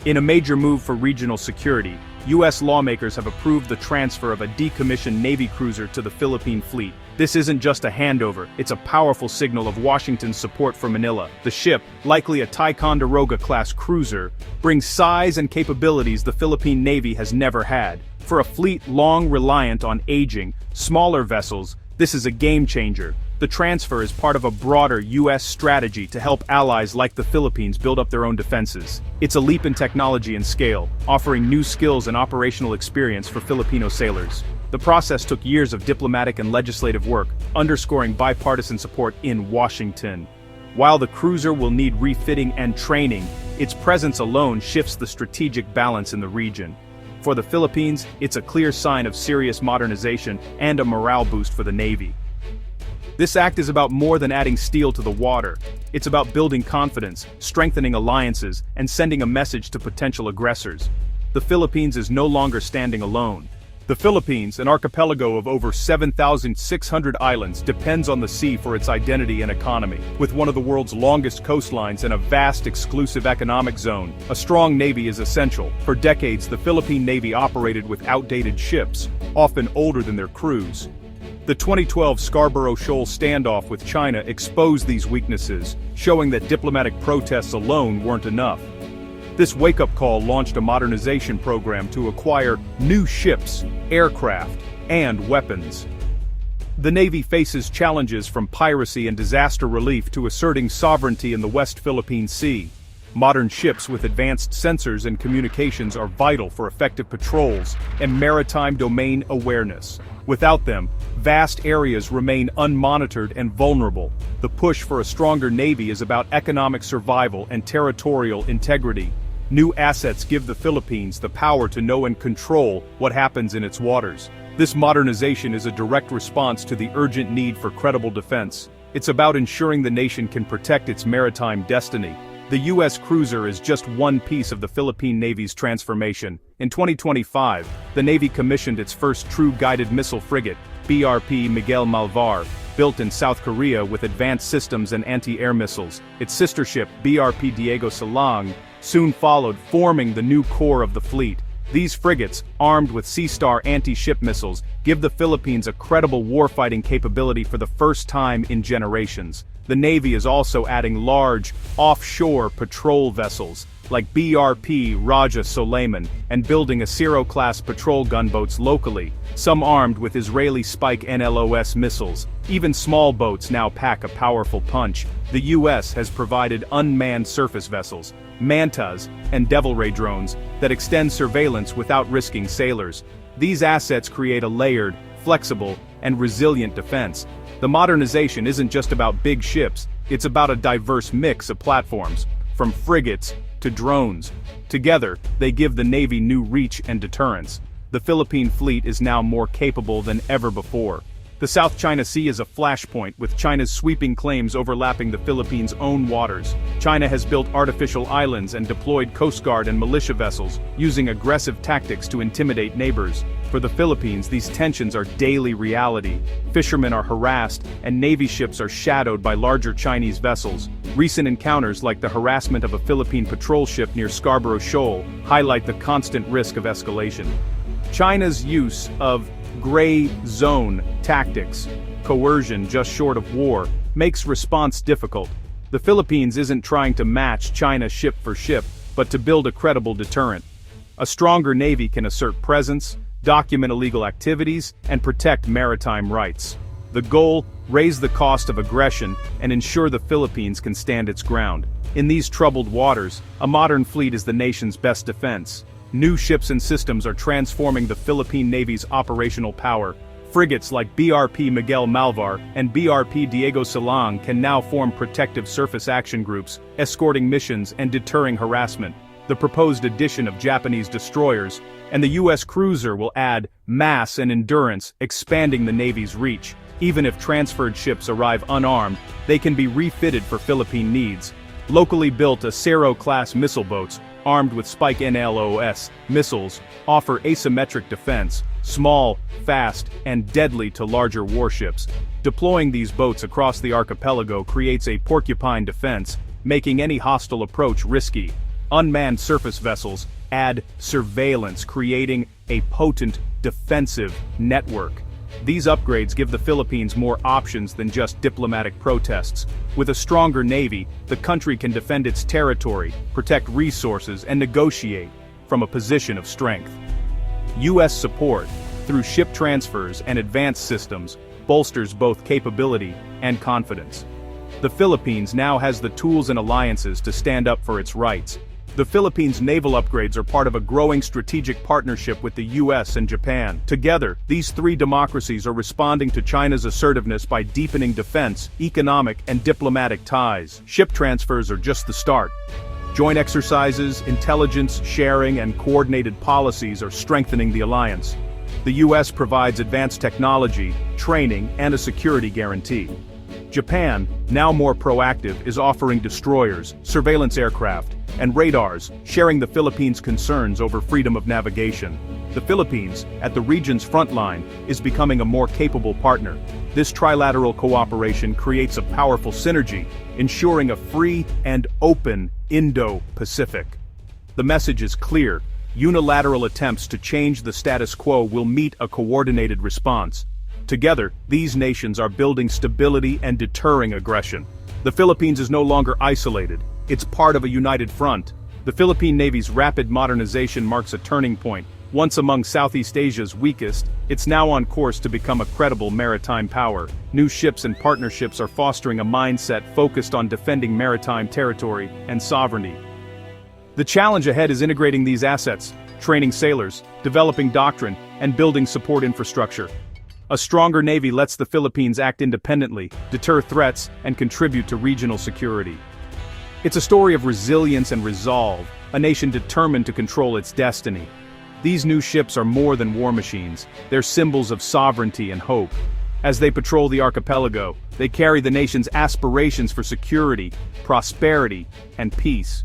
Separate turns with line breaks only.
In a major move for regional security, U.S. lawmakers have approved the transfer of a decommissioned Navy cruiser to the Philippine fleet. This isn't just a handover, it's a powerful signal of Washington's support for Manila. The ship, likely a Ticonderoga-class cruiser, brings size and capabilities the Philippine Navy has never had. For a fleet long reliant on aging, smaller vessels, this is a game-changer. The transfer is part of a broader U.S. strategy to help allies like the Philippines build up their own defenses. It's a leap in technology and scale, offering new skills and operational experience for Filipino sailors. The process took years of diplomatic and legislative work, underscoring bipartisan support in Washington. While the cruiser will need refitting and training, its presence alone shifts the strategic balance in the region. For the Philippines, it's a clear sign of serious modernization and a morale boost for the Navy. This act is about more than adding steel to the water. It's about building confidence, strengthening alliances, and sending a message to potential aggressors. The Philippines is no longer standing alone. The Philippines, an archipelago of over 7,600 islands, depends on the sea for its identity and economy. With one of the world's longest coastlines and a vast exclusive economic zone, a strong navy is essential. For decades, the Philippine Navy operated with outdated ships, often older than their crews. The 2012 Scarborough Shoal standoff with China exposed these weaknesses, showing that diplomatic protests alone weren't enough. This wake-up call launched a modernization program to acquire new ships, aircraft, and weapons. The Navy faces challenges from piracy and disaster relief to asserting sovereignty in the West Philippine Sea. Modern ships with advanced sensors and communications are vital for effective patrols and maritime domain awareness. Without them, vast areas remain unmonitored and vulnerable. The push for a stronger Navy is about economic survival and territorial integrity. New assets give the Philippines the power to know and control what happens in its waters. This modernization is a direct response to the urgent need for credible defense. It's about ensuring the nation can protect its maritime destiny. The U.S. cruiser is just one piece of the Philippine Navy's transformation. In 2025, the Navy commissioned its first true guided missile frigate, BRP Miguel Malvar, built in South Korea with advanced systems and anti-air missiles. Its sister ship, BRP Diego Salang, soon followed, forming the new core of the fleet. These frigates, armed with Sea Star anti-ship missiles, give the Philippines a credible warfighting capability for the first time in generations. The Navy is also adding large, offshore patrol vessels, like BRP Raja Soleiman, and building Acero-class patrol gunboats locally, some armed with Israeli Spike NLOS missiles. Even small boats now pack a powerful punch. The U.S. has provided unmanned surface vessels, Mantas, and Devil Ray drones that extend surveillance without risking sailors. These assets create a layered, flexible, and resilient defense. The modernization isn't just about big ships, it's about a diverse mix of platforms, from frigates to drones. Together, they give the Navy new reach and deterrence. The Philippine fleet is now more capable than ever before. The South China Sea is a flashpoint, with China's sweeping claims overlapping the Philippines' own waters. China has built artificial islands and deployed Coast Guard and militia vessels, using aggressive tactics to intimidate neighbors. For the Philippines, these tensions are daily reality. Fishermen are harassed, and Navy ships are shadowed by larger Chinese vessels. Recent encounters, like the harassment of a Philippine patrol ship near Scarborough Shoal, highlight the constant risk of escalation. China's use of gray zone tactics, coercion just short of war, makes response difficult. The Philippines isn't trying to match China ship for ship, but to build a credible deterrent. A stronger Navy can assert presence, document illegal activities, and protect maritime rights. The goal: raise the cost of aggression and ensure the Philippines can stand its ground. In these troubled waters, a modern fleet is the nation's best defense. New ships and systems are transforming the Philippine Navy's operational power. Frigates like BRP Miguel Malvar and BRP Diego Salang can now form protective surface action groups, escorting missions and deterring harassment. The proposed addition of Japanese destroyers and the U.S. cruiser will add mass and endurance, expanding the Navy's reach. Even if transferred ships arrive unarmed, they can be refitted for Philippine needs. Locally built Acero-class missile boats, armed with Spike NLOS missiles, offer asymmetric defense, small, fast, and deadly to larger warships. Deploying these boats across the archipelago creates a porcupine defense, making any hostile approach risky. Unmanned surface vessels add surveillance, creating a potent defensive network. These upgrades give the Philippines more options than just diplomatic protests. With a stronger navy, the country can defend its territory, protect resources, and negotiate from a position of strength. U.S. support, through ship transfers and advanced systems, bolsters both capability and confidence. The Philippines now has the tools and alliances to stand up for its rights. The Philippines' naval upgrades are part of a growing strategic partnership with the US and Japan. Together, these three democracies are responding to China's assertiveness by deepening defense, economic, and diplomatic ties. Ship transfers are just the start. Joint exercises, intelligence sharing, and coordinated policies are strengthening the alliance. The US provides advanced technology, training, and a security guarantee. Japan, now more proactive, is offering destroyers, surveillance aircraft, and radars, sharing the Philippines' concerns over freedom of navigation. The Philippines, at the region's front line, is becoming a more capable partner. This trilateral cooperation creates a powerful synergy, ensuring a free and open Indo-Pacific. The message is clear: unilateral attempts to change the status quo will meet a coordinated response. Together, these nations are building stability and deterring aggression. The Philippines is no longer isolated. It's part of a united front. The Philippine Navy's rapid modernization marks a turning point. Once among Southeast Asia's weakest, it's now on course to become a credible maritime power. New ships and partnerships are fostering a mindset focused on defending maritime territory and sovereignty. The challenge ahead is integrating these assets, training sailors, developing doctrine, and building support infrastructure. A stronger navy lets the Philippines act independently, deter threats, and contribute to regional security. It's a story of resilience and resolve, a nation determined to control its destiny. These new ships are more than war machines, they're symbols of sovereignty and hope. As they patrol the archipelago, they carry the nation's aspirations for security, prosperity, and peace.